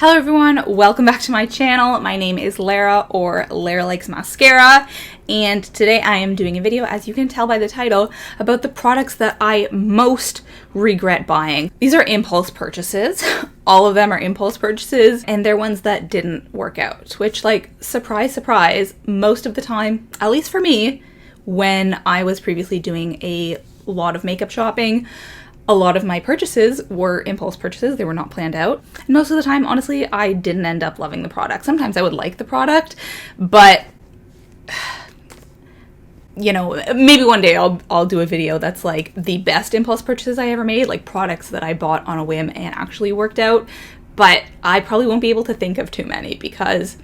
Hello everyone, welcome back to my channel. My name is Lara, or Lara Likes Mascara, and today I am doing a video, as you can tell by the title, about the products that I most regret buying. These are impulse purchases. All of them are impulse purchases, and they're ones that didn't work out, which, like, surprise, surprise, most of the time, at least for me, when I was previously doing a lot of makeup shopping, a lot of my purchases were impulse purchases. They were not planned out. And most of the time, honestly, I didn't end up loving the product. Sometimes I would like the product, but you know, maybe one day I'll do a video that's like the best impulse purchases I ever made, like products that I bought on a whim and actually worked out. But I probably won't be able to think of too many because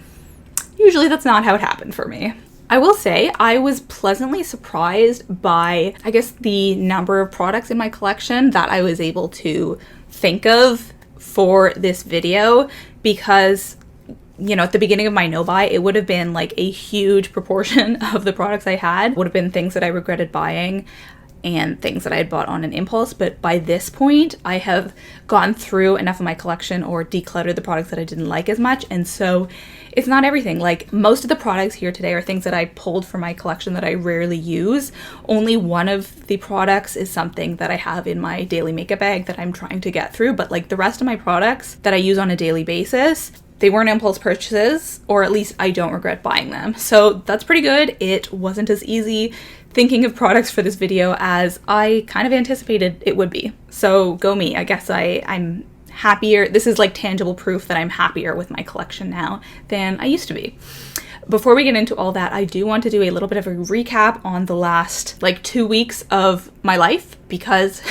usually that's not how it happened for me. I will say I was pleasantly surprised by, I guess, the number of products in my collection that I was able to think of for this video because, you know, at the beginning of my no-buy, it would have been like a huge proportion of the products I had would have been things that I regretted buying and things that I had bought on an impulse. But by this point, I have gone through enough of my collection or decluttered the products that I didn't like as much. And so it's not everything. Like, most of the products here today are things that I pulled from my collection that I rarely use. Only one of the products is something that I have in my daily makeup bag that I'm trying to get through. But like the rest of my products that I use on a daily basis, they weren't impulse purchases, or at least I don't regret buying them. So that's pretty good. It wasn't as easy thinking of products for this video as I kind of anticipated it would be. So go me. I guess I'm happier. This is like tangible proof that I'm happier with my collection now than I used to be. Before we get into all that, I do want to do a little bit of a recap on the last like 2 weeks of my life because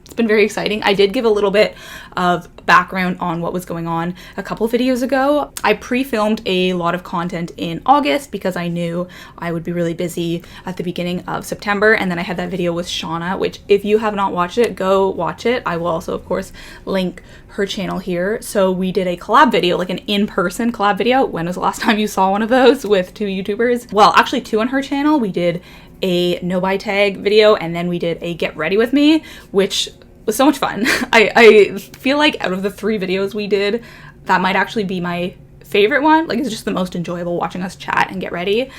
it's been very exciting. I did give a little bit of background on what was going on a couple videos ago. I pre-filmed a lot of content in August because I knew I would be really busy at the beginning of September, and then I had that video with Shauna, which if you have not watched it, go watch it. I will also, of course, link her channel here. So we did a collab video, like an in-person collab video. When was the last time you saw one of those with two YouTubers? Well, actually two on her channel. We did a no-buy tag video, and then we did a get ready with me, which was so much fun. I feel like out of the 3 videos we did, that might actually be my favorite one. Like, it's just the most enjoyable watching us chat and get ready.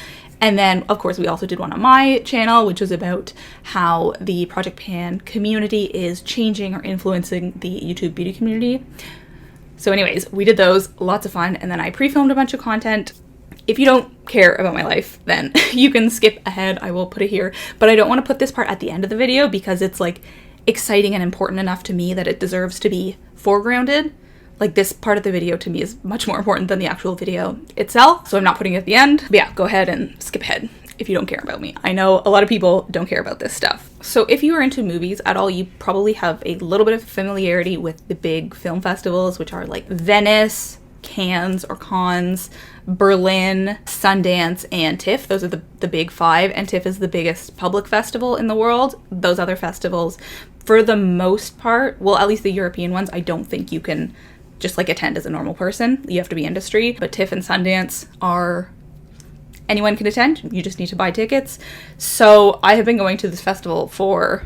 And then, of course, we also did one on my channel, which was about how the Project Pan community is changing or influencing the YouTube beauty community. So anyways, we did those, lots of fun. And then I pre-filmed a bunch of content. If you don't care about my life, then you can skip ahead. I will put it here. But I don't want to put this part at the end of the video because it's like exciting and important enough to me that it deserves to be foregrounded. Like, this part of the video to me is much more important than the actual video itself, so I'm not putting it at the end. But yeah, go ahead and skip ahead if you don't care about me. I know a lot of people don't care about this stuff. So if you are into movies at all, you probably have a little bit of familiarity with the big film festivals, which are like Venice, Cannes or Cannes, Berlin, Sundance, and TIFF. Those are the big 5, and TIFF is the biggest public festival in the world. Those other festivals, for the most part, well, at least the European ones, I don't think you can just like attend as a normal person. You have to be industry. But TIFF and Sundance are, anyone can attend. You just need to buy tickets. So I have been going to this festival for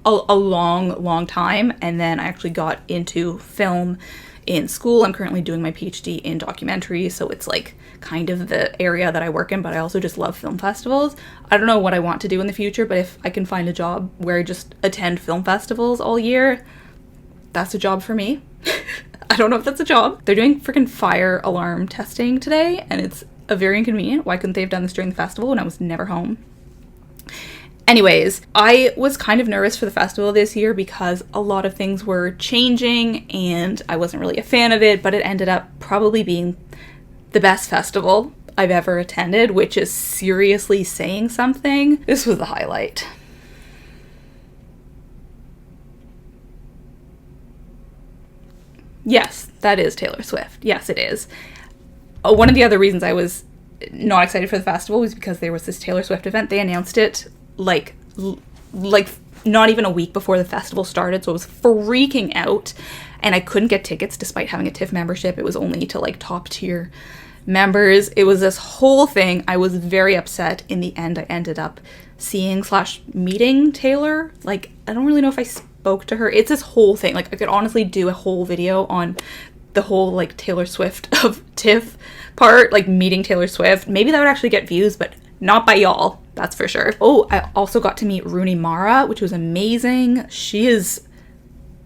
a long time, and then I actually got into film in school. I'm currently doing my PhD in documentary, so it's like kind of the area that I work in, but I also just love film festivals. I don't know what I want to do in the future, but if I can find a job where I just attend film festivals all year, that's a job for me. I don't know if that's a job. They're doing freaking fire alarm testing today, and it's very inconvenient. Why couldn't they have done this during the festival when I was never home? Anyways, I was kind of nervous for the festival this year because a lot of things were changing and I wasn't really a fan of it, but it ended up probably being the best festival I've ever attended, which is seriously saying something. This was the highlight. Yes, that is Taylor Swift. Yes, it is. One of the other reasons I was not excited for the festival was because there was this Taylor Swift event. They announced it like not even a week before the festival started, so I was freaking out, and I couldn't get tickets despite having a TIFF membership. It was only to like top tier members. It was this whole thing. I was very upset. In the end, I ended up seeing / meeting Taylor. Like, I don't really know if I spoke to her. It's this whole thing. Like, I could honestly do a whole video on the whole like Taylor Swift of TIFF part, like meeting Taylor Swift. Maybe that would actually get views, but not by y'all, that's for sure. Oh, I also got to meet Rooney Mara, which was amazing. She is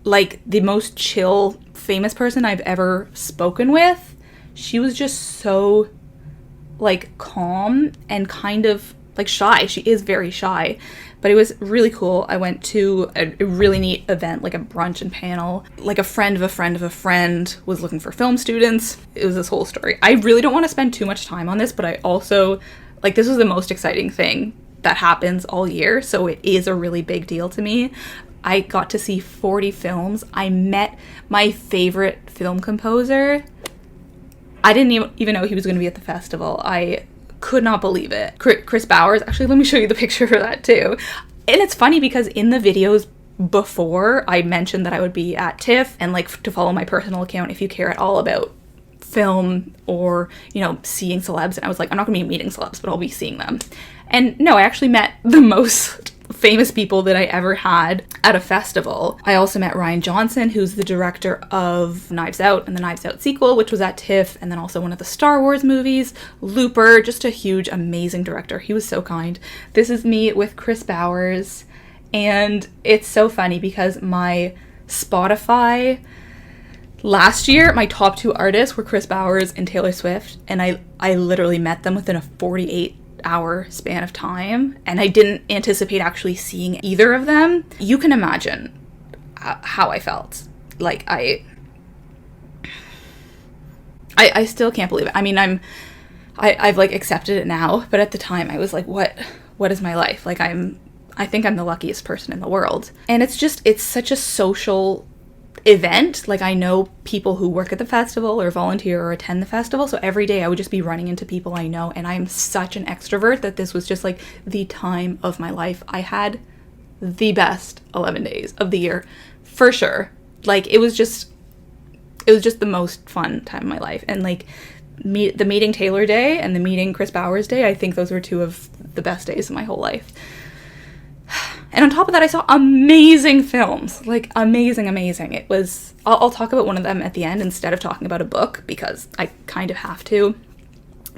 like the most chill, famous person I've ever spoken with. She was just so like calm and kind of like shy. She is very shy, but it was really cool. I went to a really neat event, like a brunch and panel. Like a friend of a friend of a friend was looking for film students. It was this whole story. I really don't want to spend too much time on this, but I also, like, this was the most exciting thing that happens all year, so it is a really big deal to me. I got to see 40 films. I met my favorite film composer. I didn't even know he was going to be at the festival. I could not believe it. Chris Bowers. Actually, let me show you the picture for that too. And it's funny because in the videos before, I mentioned that I would be at TIFF and like to follow my personal account if you care at all about film or, you know, seeing celebs. And I was like, I'm not going to be meeting celebs, but I'll be seeing them. And no, I actually met the most famous people that I ever had at a festival. I also met Rian Johnson, who's the director of Knives Out and the Knives Out sequel, which was at TIFF, and then also one of the Star Wars movies, Looper, just a huge, amazing director. He was so kind. This is me with Chris Bowers, and it's so funny because my Spotify last year, my top 2 artists were Chris Bowers and Taylor Swift, and I literally met them within a 48-hour span of time, and I didn't anticipate actually seeing either of them. You can imagine how I felt. Like, I still can't believe it. I mean, I've like accepted it now, but at the time I was like, what is my life? Like, I think I'm the luckiest person in the world. And it's such a social event. Like, I know people who work at the festival or volunteer or attend the festival, so every day I would just be running into people I know, and I'm such an extrovert that this was just like the time of my life. I had the best 11 days of the year for sure. Like, it was just the most fun time of my life. And like the meeting Taylor day and the meeting Chris Bowers day, I think those were 2 of the best days of my whole life. And on top of that, I saw amazing films, like amazing. It was, I'll talk about one of them at the end instead of talking about a book because I kind of have to.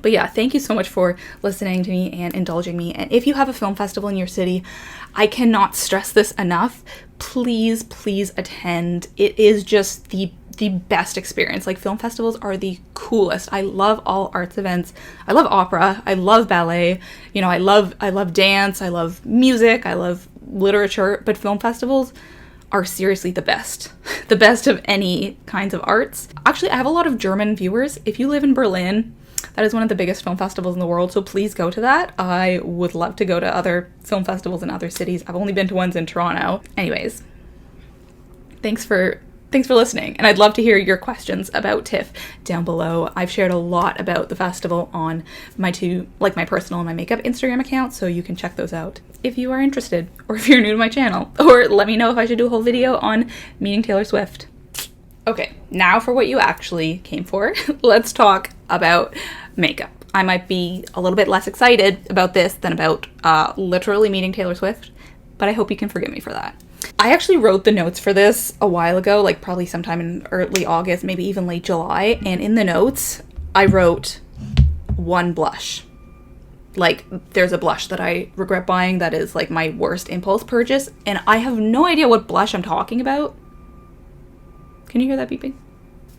But yeah, thank you so much for listening to me and indulging me. And if you have a film festival in your city, I cannot stress this enough. Please attend. It is just the best experience. Like, film festivals are the coolest. I love all arts events. I love opera. I love ballet. You know, I love dance. I love music. I love literature. But film festivals are seriously the best. The best of any kinds of arts. Actually, I have a lot of German viewers. If you live in Berlin, that is one of the biggest film festivals in the world, so please go to that. I would love to go to other film festivals in other cities. I've only been to ones in Toronto. Anyways, thanks for listening, and I'd love to hear your questions about TIFF down below. I've shared a lot about the festival on my 2, like my personal and my makeup Instagram accounts, so you can check those out if you are interested, or if you're new to my channel, or let me know if I should do a whole video on meeting Taylor Swift. Okay, now for what you actually came for. Let's talk about makeup. I might be a little bit less excited about this than about literally meeting Taylor Swift, but I hope you can forgive me for that. I actually wrote the notes for this a while ago, like probably sometime in early August, maybe even late July. And in the notes, I wrote one blush. Like, there's a blush that I regret buying that is like my worst impulse purchase. And I have no idea what blush I'm talking about. Can you hear that beeping?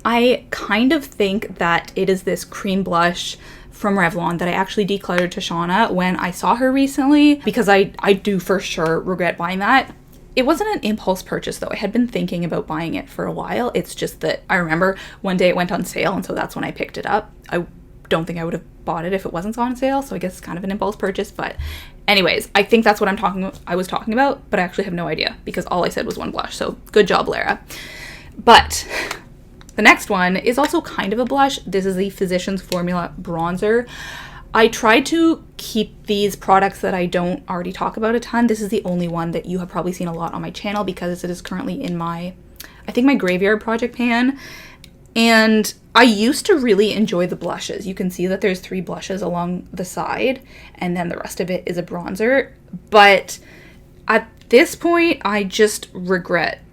I kind of think that it is this cream blush from Revlon that I actually decluttered to Shauna when I saw her recently, because I do for sure regret buying that. It wasn't an impulse purchase though. I had been thinking about buying it for a while. It's just that I remember one day it went on sale, and so that's when I picked it up. I don't think I would have bought it if it wasn't on sale, so I guess it's kind of an impulse purchase. But anyways, I think that's what I was talking about, but I actually have no idea because all I said was one blush. So good job, Lara. But the next one is also kind of a blush. This is the Physicians Formula bronzer. I tried to keep these products that I don't already talk about a ton. This is the only one that you have probably seen a lot on my channel because it is currently in my graveyard project pan. And I used to really enjoy the blushes. You can see that there's 3 blushes along the side, and then the rest of it is a bronzer. But at this point, I just regret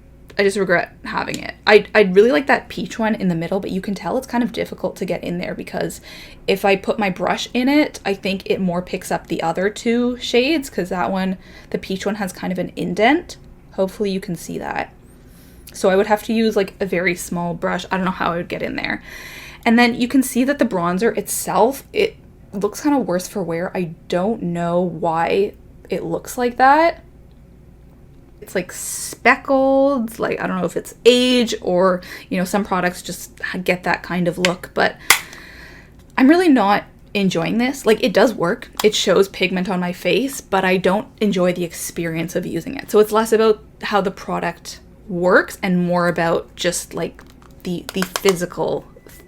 just regret having it. I'd really like that peach one in the middle, but you can tell it's kind of difficult to get in there because if I put my brush in it, I think it more picks up the other two shades because that one, the peach one, has kind of an indent. Hopefully you can see that. So I would have to use like a very small brush. I don't know how I would get in there. And then you can see that the bronzer itself, it looks kind of worse for wear. I don't know why it looks like that. It's like speckled, like I don't know if it's age or, you know, some products just get that kind of look, but I'm really not enjoying this. Like, it does work. It shows pigment on my face, but I don't enjoy the experience of using it. So it's less about how the product works and more about just like the physical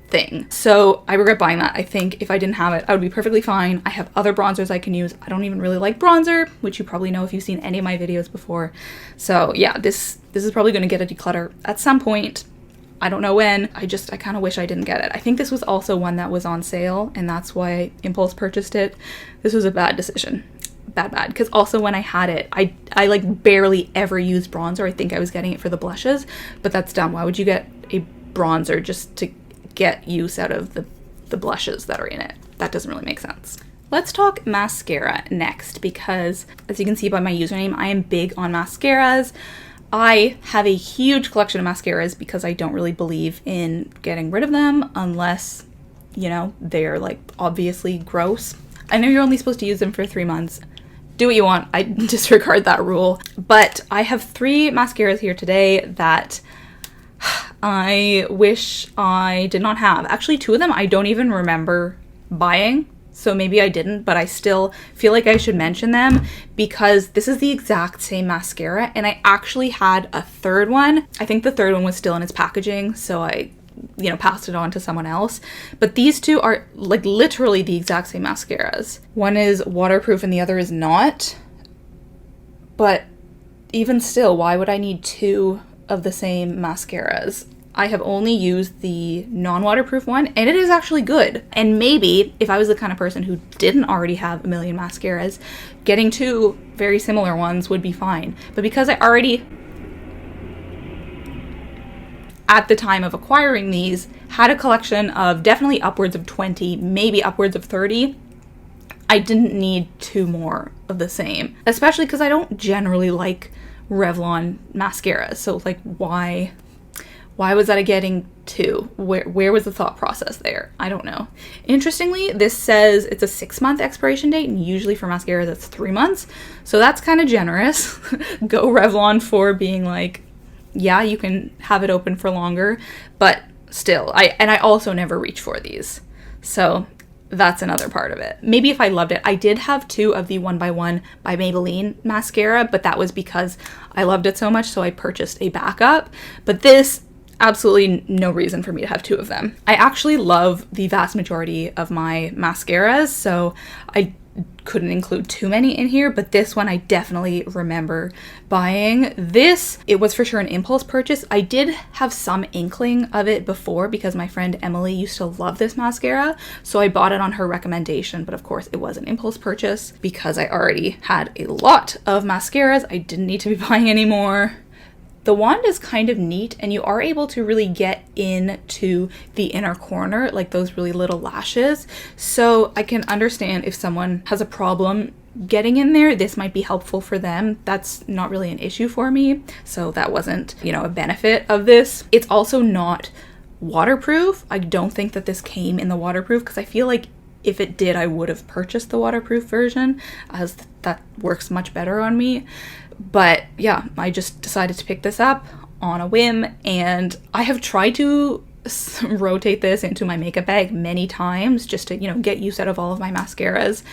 thing. So I regret buying that. I think if I didn't have it, I would be perfectly fine. I have other bronzers I can use. I don't even really like bronzer, which you probably know if you've seen any of my videos before. So yeah, this is probably going to get a declutter at some point. I don't know when. I kind of wish I didn't get it. I think this was also one that was on sale, and that's why I impulse purchased it. This was a bad decision. Bad. Because also when I had it, I like barely ever used bronzer. I think I was getting it for the blushes, but that's dumb. Why would you get a bronzer just to get use out of the blushes that are in it? That doesn't really make sense. Let's talk mascara next, because as you can see by my username, I am big on mascaras. I have a huge collection of mascaras because I don't really believe in getting rid of them unless, you know, they're like obviously gross. I know you're only supposed to use them for 3 months. Do what you want. I disregard that rule. But I have 3 mascaras here today that I wish I did not have. Actually, 2 of them I don't even remember buying, so maybe I didn't, but I still feel like I should mention them because this is the exact same mascara, and I actually had a 3rd one. I think the 3rd one was still in its packaging, so I, you know, passed it on to someone else. But these 2 are like literally the exact same mascaras. One is waterproof and the other is not. But even still, why would I need 2 of the same mascaras? I have only used the non-waterproof one, and it is actually good. And maybe if I was the kind of person who didn't already have a million mascaras, getting 2 very similar ones would be fine. But because I already, at the time of acquiring these, had a collection of definitely upwards of 20, maybe upwards of 30, I didn't need 2 more of the same. Especially because I don't generally like Revlon mascaras, so like why was that getting 2? Where was the thought process there? I don't know. Interestingly, this says it's a 6-month expiration date, and usually for mascara that's 3 months, so that's kind of generous. Go Revlon for being like, yeah, you can have it open for longer, but still, I also never reach for these, so that's another part of it. Maybe if I loved it. I did have 2 of the 1x1 by Maybelline mascara, but that was because I loved it so much, so I purchased a backup. But this, absolutely no reason for me to have 2 of them. I actually love the vast majority of my mascaras, so I couldn't include too many in here, but this one I definitely remember buying. This, it was for sure an impulse purchase. I did have some inkling of it before because my friend Emily used to love this mascara, so I bought it on her recommendation, but of course it was an impulse purchase because I already had a lot of mascaras. I didn't need to be buying any more. The wand is kind of neat, and you are able to really get into the inner corner, like those really little lashes. So I can understand if someone has a problem getting in there, this might be helpful for them. That's not really an issue for me, so that wasn't, you know, a benefit of this. It's also not waterproof. I don't think that this came in the waterproof because I feel like if it did, I would have purchased the waterproof version, as that works much better on me. But yeah, I just decided to pick this up on a whim, and I have tried to rotate this into my makeup bag many times just to, you know, get use out of all of my mascaras.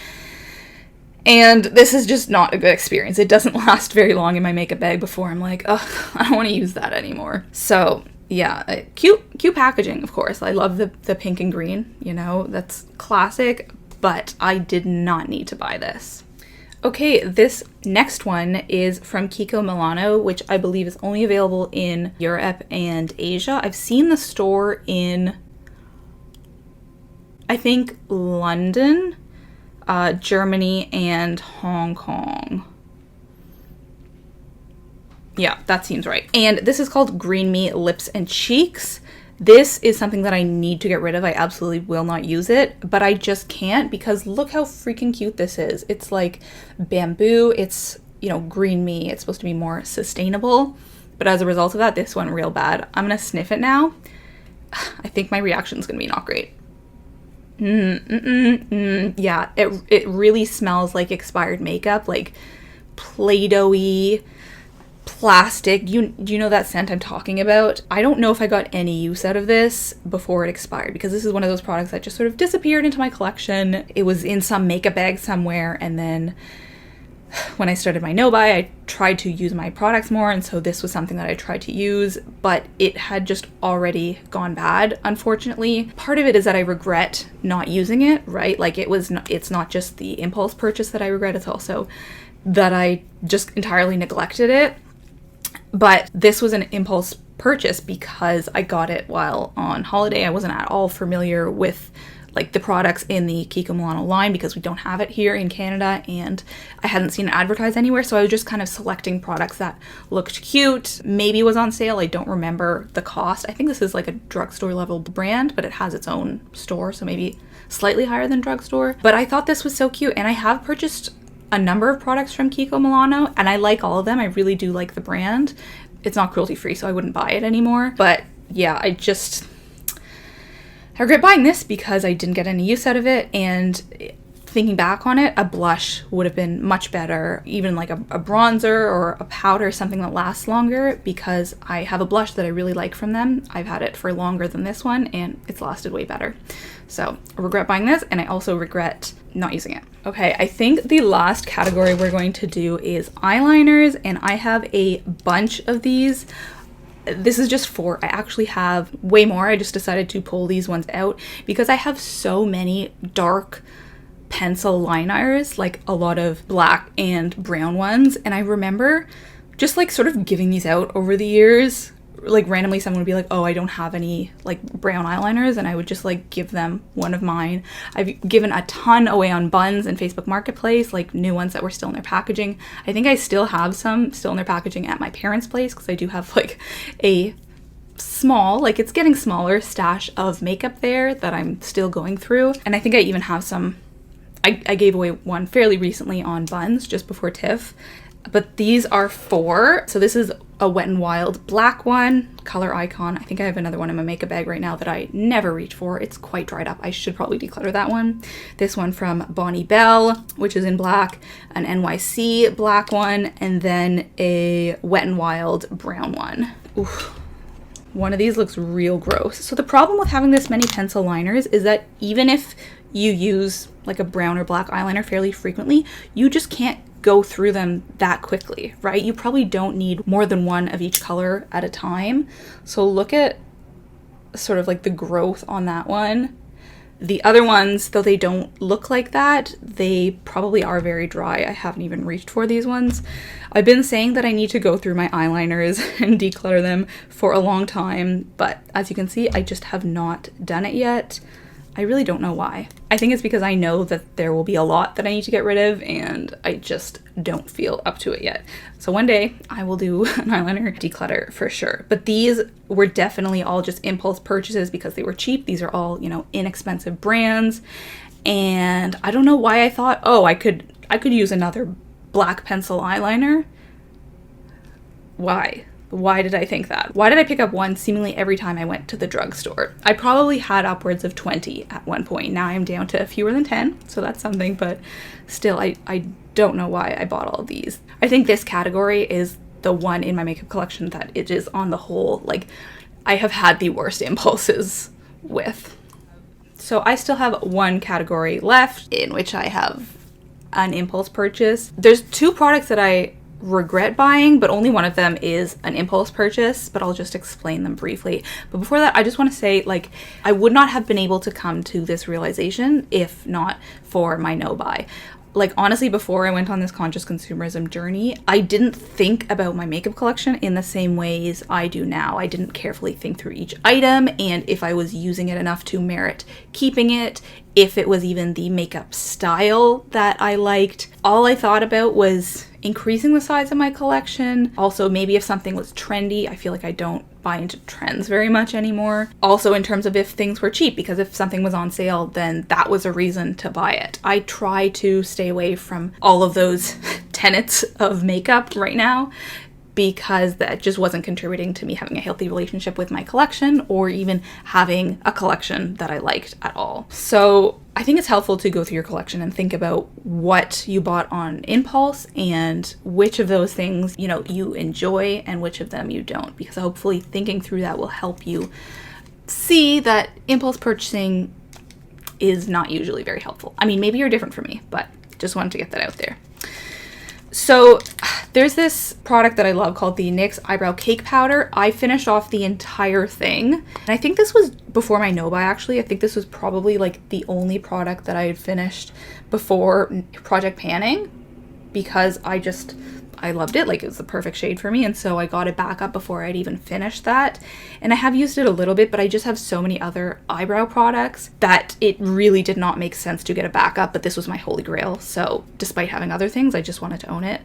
And this is just not a good experience. It doesn't last very long in my makeup bag before I'm like, oh, I don't want to use that anymore. So yeah, cute packaging, of course. I love the pink and green, you know, that's classic, but I did not need to buy this. Okay, this next one is from Kiko Milano, which I believe is only available in Europe and Asia. I've seen the store in, I think, London, Germany, and Hong Kong. Yeah, that seems right. And this is called Green Me Lips and Cheeks. This is something that I need to get rid of. I absolutely will not use it, but I just can't because look how freaking cute this is. It's like bamboo. It's, you know, green me. It's supposed to be more sustainable. But as a result of that, this went real bad. I'm going to sniff it now. I think my reaction is going to be not great. Yeah, it really smells like expired makeup, like Play-Doh-y, plastic. Do you know that scent I'm talking about? I don't know if I got any use out of this before it expired because this is one of those products that just sort of disappeared into my collection. It was in some makeup bag somewhere, and then when I started my no-buy, I tried to use my products more, and so this was something that I tried to use, but it had just already gone bad, unfortunately. Part of it is that I regret not using it, right? Like it's not just the impulse purchase that I regret, it's also that I just entirely neglected it. But this was an impulse purchase because I got it while on holiday. I wasn't at all familiar with like the products in the Kiko Milano line because we don't have it here in Canada and I hadn't seen it advertised anywhere. So I was just kind of selecting products that looked cute, maybe was on sale. I don't remember the cost. I think this is like a drugstore level brand, but it has its own store. So maybe slightly higher than drugstore. But I thought this was so cute and I have purchased a number of products from Kiko Milano and I like all of them. I really do like the brand. It's not cruelty free, so I wouldn't buy it anymore. But yeah, I regret buying this because I didn't get any use out of it, and thinking back on it, a blush would have been much better, even like a bronzer or a powder, something that lasts longer, because I have a blush that I really like from them. I've had it for longer than this one and it's lasted way better. So I regret buying this, and I also regret not using it. Okay, I think the last category we're going to do is eyeliners, and I have a bunch of these. This is just 4. I actually have way more. I just decided to pull these ones out because I have so many dark pencil liners, like a lot of black and brown ones. And I remember just like sort of giving these out over the years. Like randomly someone would be like, oh, I don't have any like brown eyeliners, and I would just like give them one of mine. I've given a ton away on Buns and Facebook Marketplace, like new ones that were still in their packaging. I think I still have some still in their packaging at my parents' place because I do have like a small, like it's getting smaller stash of makeup there that I'm still going through. And I think I even have some, I gave away one fairly recently on Buns just before TIFF. But these are 4. So this is a Wet n Wild black one, color icon. I think I have another one in my makeup bag right now that I never reach for. It's quite dried up. I should probably declutter that one. This one from Bonnie Bell, which is in black, an NYC black one, and then a Wet n Wild brown one. Oof. One of these looks real gross. So the problem with having this many pencil liners is that even if you use like a brown or black eyeliner fairly frequently, you just can't go through them that quickly, right? You probably don't need more than one of each color at a time. So look at sort of like the growth on that one. The other ones, though they don't look like that, they probably are very dry. I haven't even reached for these ones. I've been saying that I need to go through my eyeliners and declutter them for a long time, but as you can see, I just have not done it yet. I really don't know why. I think it's because I know that there will be a lot that I need to get rid of and I just don't feel up to it yet. So one day I will do an eyeliner declutter for sure. But these were definitely all just impulse purchases because they were cheap. These are all, you know, inexpensive brands. And I don't know why I thought, oh, I could use another black pencil eyeliner. Why? Why did I think that? Why did I pick up one seemingly every time I went to the drugstore? I probably had upwards of 20 at one point. Now I'm down to fewer than 10, so that's something, but still, I don't know why I bought all of these. I think this category is the one in my makeup collection that it is on the whole, like, I have had the worst impulses with. So I still have one category left in which I have an impulse purchase. There's 2 products that I regret buying, but only one of them is an impulse purchase, but I'll just explain them briefly. But before that, I just want to say, like, I would not have been able to come to this realization if not for my no buy. like, honestly, before I went on this conscious consumerism journey, I didn't think about my makeup collection in the same ways I do now. I didn't carefully think through each item and if I was using it enough to merit keeping it, if it was even the makeup style that I liked. All I thought about was increasing the size of my collection. Also, maybe if something was trendy. I feel like I don't buy into trends very much anymore. Also, in terms of if things were cheap, because if something was on sale, then that was a reason to buy it. I try to stay away from all of those tenets of makeup right now, because that just wasn't contributing to me having a healthy relationship with my collection or even having a collection that I liked at all. So I think it's helpful to go through your collection and think about what you bought on impulse and which of those things, you know, you enjoy and which of them you don't, because hopefully thinking through that will help you see that impulse purchasing is not usually very helpful. I mean, maybe you're different from me, but just wanted to get that out there. So there's this product that I love called the NYX Eyebrow Cake Powder. I finished off the entire thing. And I think this was before my no-buy, actually. I think this was probably like the only product that I had finished before Project Panning, because I loved it. Like, it was the perfect shade for me. And so I got it back up before I'd even finished that. And I have used it a little bit, but I just have so many other eyebrow products that it really did not make sense to get a backup. But this was my holy grail. So despite having other things, I just wanted to own it.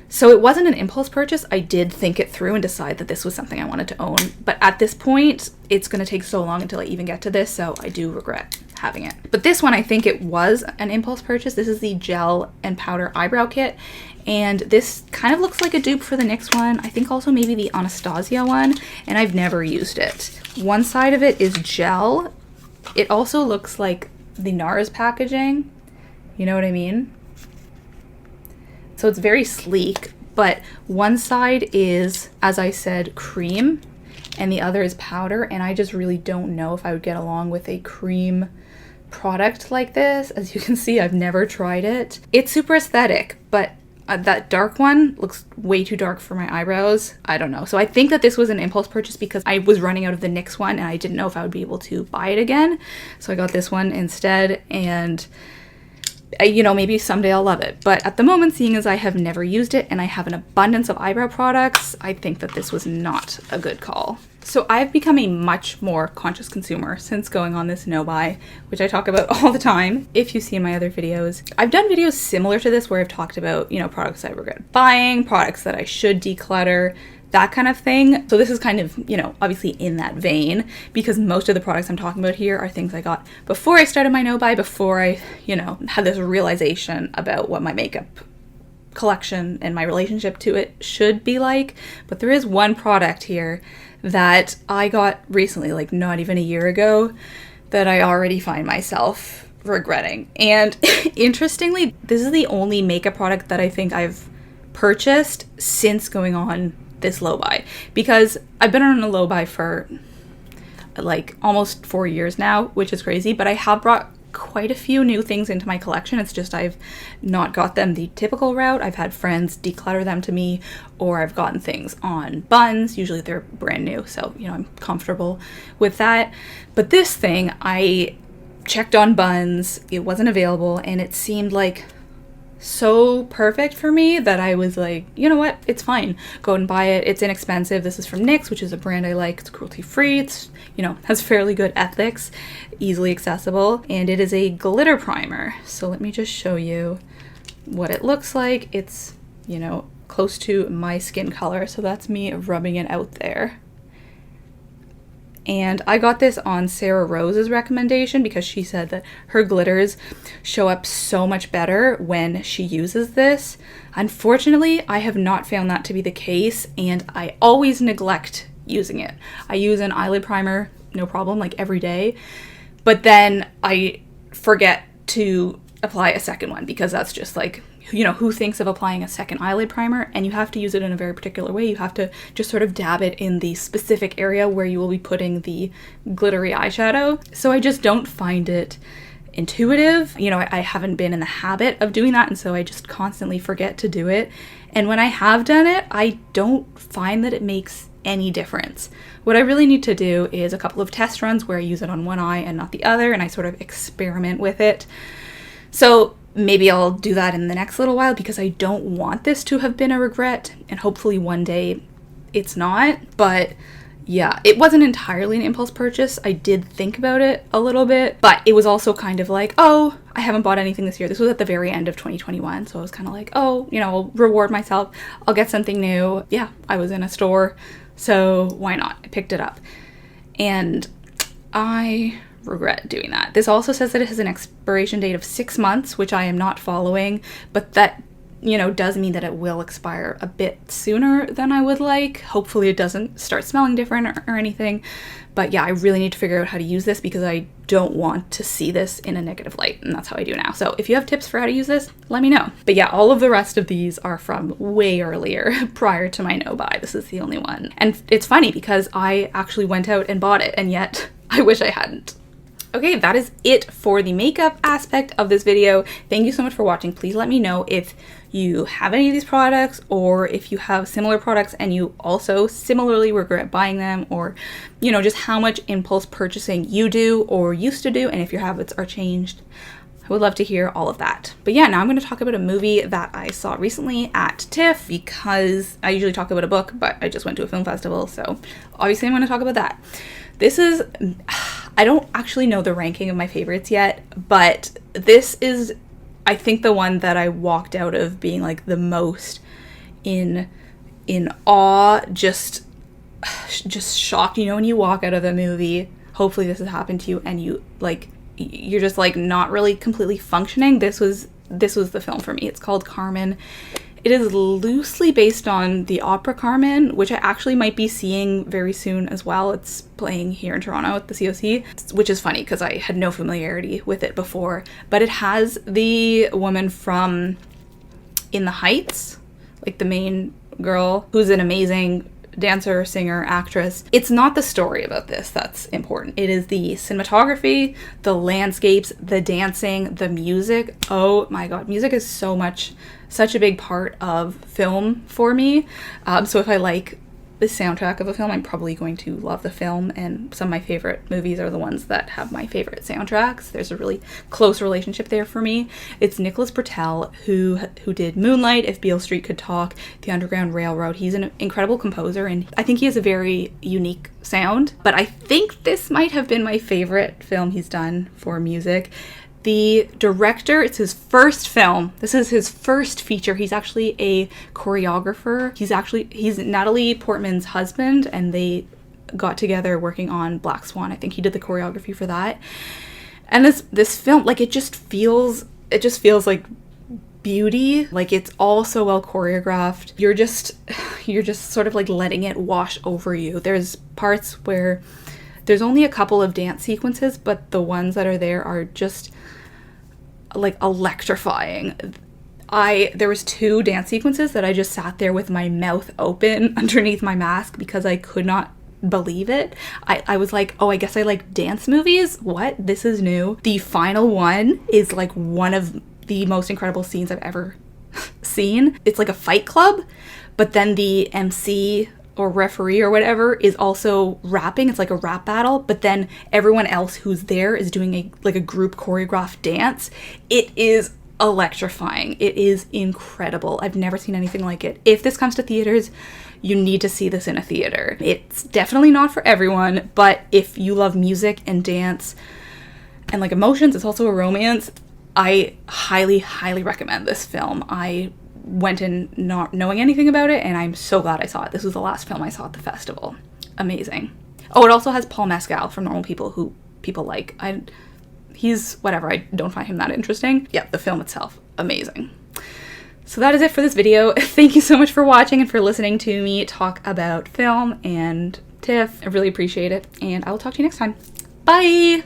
So it wasn't an impulse purchase. I did think it through and decide that this was something I wanted to own. But at this point, it's going to take so long until I even get to this. So I do regret having it. But this one, I think it was an impulse purchase. This is the gel and powder eyebrow kit. And this kind of looks like a dupe for the NYX one. I think also maybe the Anastasia one. And I've never used it. One side of it is gel. It also looks like the NARS packaging. You know what I mean? So it's very sleek, but one side is, as I said, cream, and the other is powder, and I just really don't know if I would get along with a cream product like this. As you can see, I've never tried it. It's super aesthetic, but that dark one looks way too dark for my eyebrows. I don't know. So I think that this was an impulse purchase because I was running out of the NYX one, and I didn't know if I would be able to buy it again. So I got this one instead, and you know, maybe someday I'll love it. But at the moment, seeing as I have never used it and I have an abundance of eyebrow products, I think that this was not a good call. So I've become a much more conscious consumer since going on this no-buy, which I talk about all the time. If you've seen my other videos, I've done videos similar to this where I've talked about, you know, products I regret buying, products that I should declutter, that kind of thing. So this is kind of, you know, obviously in that vein, because most of the products I'm talking about here are things I got before I started my no-buy, before I, you know, had this realization about what my makeup collection and my relationship to it should be like. But there is one product here that I got recently, like not even a year ago, that I already find myself regretting. And interestingly, this is the only makeup product that I think I've purchased since going on this low buy, because I've been on a low buy for like almost 4 years now, which is crazy, but I have brought quite a few new things into my collection. It's just I've not got them the typical route. I've had friends declutter them to me, or I've gotten things on buns. Usually they're brand new, so you know, I'm comfortable with that. But this thing, I checked on buns, it wasn't available, and it seemed like so perfect for me that I was like, you know what, it's fine, go and buy it. It's inexpensive. This is from NYX, which is a brand I like. It's cruelty free, it's, you know, has fairly good ethics, easily accessible, and it is a glitter primer. So let me just show you what it looks like. It's, you know, close to my skin color, so that's me rubbing it out there. And I got this on Sarah Rose's recommendation because she said that her glitters show up so much better when she uses this. Unfortunately, I have not found that to be the case, and I always neglect using it. I use an eyelid primer, no problem, like every day, but then I forget to apply a second one because that's just like, you know, who thinks of applying a second eyelid primer? And you have to use it in a very particular way. You have to just sort of dab it in the specific area where you will be putting the glittery eyeshadow. So I just don't find it intuitive. You know, I haven't been in the habit of doing that, and so I just constantly forget to do it. And when I have done it, I don't find that it makes any difference. What I really need to do is a couple of test runs where I use it on one eye and not the other, and I sort of experiment with it. So maybe I'll do that in the next little while because I don't want this to have been a regret, and hopefully one day it's not. But yeah, it wasn't entirely an impulse purchase. I did think about it a little bit, but it was also kind of like, oh, I haven't bought anything this year. This was at the very end of 2021, so I was kind of like, oh, you know, I'll reward myself. I'll get something new. Yeah, I was in a store, so why not? I picked it up, and I regret doing that. This also says that it has an expiration date of 6 months, which I am not following, but that, you know, does mean that it will expire a bit sooner than I would like. Hopefully it doesn't start smelling different or anything. But yeah, I really need to figure out how to use this because I don't want to see this in a negative light, and that's how I do now. So if you have tips for how to use this, let me know. But yeah, all of the rest of these are from way earlier, prior to my no buy. This is the only one. And it's funny because I actually went out and bought it, and yet I wish I hadn't. Okay, that is it for the makeup aspect of this video. Thank you so much for watching. Please let me know if you have any of these products, or if you have similar products and you also similarly regret buying them, or, you know, just how much impulse purchasing you do or used to do, and if your habits are changed. I would love to hear all of that. But yeah, now I'm going to talk about a movie that I saw recently at TIFF, because I usually talk about a book, but I just went to a film festival, so obviously I'm going to talk about that. This is, I don't actually know the ranking of my favorites yet, but this is, I think, the one that I walked out of being like the most in awe, just shocked. You know, when you walk out of the movie, hopefully this has happened to you, and you're just like not really completely functioning. This was the film for me. It's called Carmen. It is loosely based on the opera Carmen, which I actually might be seeing very soon as well. It's playing here in Toronto at the COC, which is funny because I had no familiarity with it before. But it has the woman from In the Heights, like the main girl, who's an amazing dancer, singer, actress. It's not the story about this that's important. It is the cinematography, the landscapes, the dancing, the music. Oh my god, music is such a big part of film for me. So if I like the soundtrack of a film, I'm probably going to love the film, and some of my favorite movies are the ones that have my favorite soundtracks. There's a really close relationship there for me. It's Nicholas Britell, who did Moonlight, If Beale Street Could Talk, The Underground Railroad. He's an incredible composer, and I think he has a very unique sound, but I think this might have been my favorite film he's done for music. The director, it's his first film. This is his first feature. He's actually a choreographer. He's Natalie Portman's husband, and they got together working on Black Swan. I think he did the choreography for that. And this film, like, it just feels like beauty. Like, it's all so well choreographed. You're just sort of like letting it wash over you. There's parts where there's only a couple of dance sequences, but the ones that are there are just like electrifying. There was 2 dance sequences that I just sat there with my mouth open underneath my mask because I could not believe it. I was like, oh, I guess I like dance movies? What? This is new. The final one is like one of the most incredible scenes I've ever seen. It's like a fight club, but then the MC or referee or whatever is also rapping. It's like a rap battle, but then everyone else who's there is doing a group choreographed dance. It is electrifying. It is incredible. I've never seen anything like it. If this comes to theaters, you need to see this in a theater. It's definitely not for everyone, but if you love music and dance and like emotions, it's also a romance. I highly, highly recommend this film. I went in not knowing anything about it, and I'm so glad I saw it. This was the last film I saw at the festival. Amazing. Oh, it also has Paul Mescal from Normal People, who people like. He's whatever, I don't find him that interesting. Yeah, the film itself, amazing. So that is it for this video. Thank you so much for watching and for listening to me talk about film and TIFF. I really appreciate it, and I will talk to you next time. Bye!